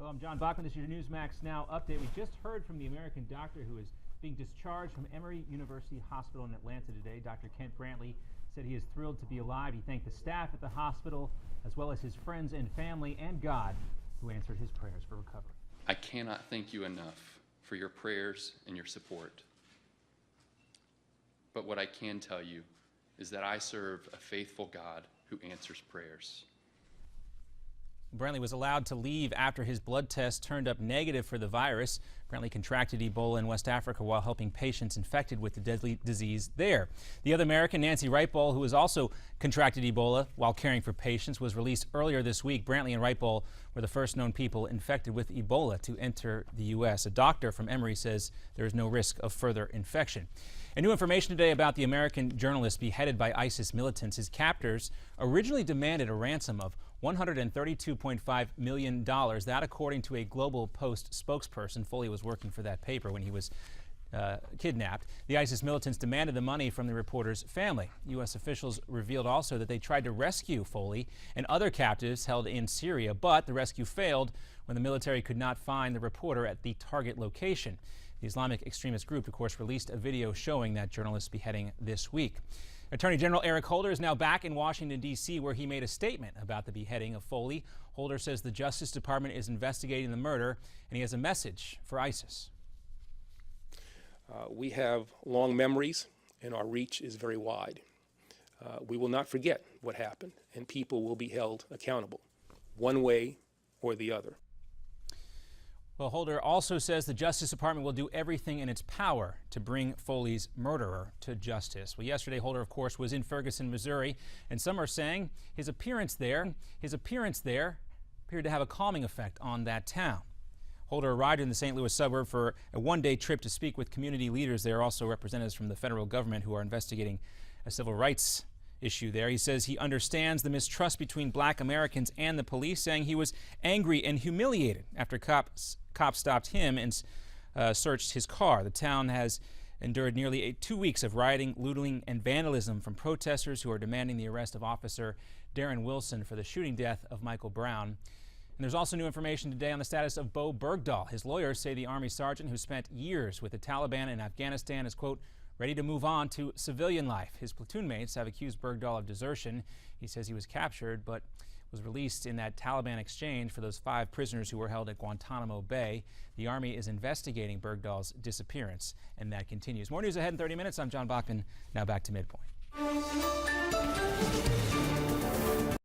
Well, I'm John Bachman. This is your Newsmax Now update. We just heard from the American doctor who is being discharged from Emory University Hospital in Atlanta today. Dr. Kent Brantley said he is thrilled to be alive. He thanked the staff at the hospital, as well as his friends and family, and God, who answered his prayers for recovery. I cannot thank you enough for your prayers and your support. But what I can tell you is that I serve a faithful God who answers prayers. Brantley was allowed to leave after his blood test turned up negative for the virus. Brantley contracted Ebola in West Africa while helping patients infected with the deadly disease there. The other American, Nancy Wrightball, who has also contracted Ebola while caring for patients, was released earlier this week. Brantley and Wrightball were the first known people infected with Ebola to enter the U.S. A doctor from Emory says there is no risk of further infection. And new information today about the American journalist beheaded by ISIS militants. His captors originally demanded a ransom of $132.5 million. That, according to a Global Post spokesperson. Foley was working for that paper when he was kidnapped. The ISIS militants demanded the money from the reporter's family. U.S. officials revealed also that they tried to rescue Foley and other captives held in Syria, but the rescue failed when the military could not find the reporter at the target location. The Islamic extremist group, of course, released a video showing that journalist's beheading this week. Attorney General Eric Holder is now back in Washington, D.C., where he made a statement about the beheading of Foley. Holder says the Justice Department is investigating the murder, and he has a message for ISIS. We have long memories, and our reach is very wide. We will not forget what happened, and people will be held accountable, one way or the other. Well, Holder also says the Justice Department will do everything in its power to bring Foley's murderer to justice. Well, yesterday, Holder, of course, was in Ferguson, Missouri, and some are saying his appearance there appeared to have a calming effect on that town. Holder arrived in the St. Louis suburb for a one-day trip to speak with community leaders. There are also representatives from the federal government who are investigating a civil rights issue there. He says he understands the mistrust between black Americans and the police, saying he was angry and humiliated after cops stopped him and searched his car. The town has endured nearly 2 weeks of rioting, looting, and vandalism from protesters who are demanding the arrest of Officer Darren Wilson for the shooting death of Michael Brown. And there's also new information today on the status of Bo Bergdahl. His lawyers say the Army sergeant who spent years with the Taliban in Afghanistan is, quote, ready to move on to civilian life. His platoon mates have accused Bergdahl of desertion. He says he was captured but was released in that Taliban exchange for those 5 prisoners who were held at Guantanamo Bay. The Army is investigating Bergdahl's disappearance, and that continues. More news ahead in 30 minutes. I'm John Bachman. Now back to Midpoint.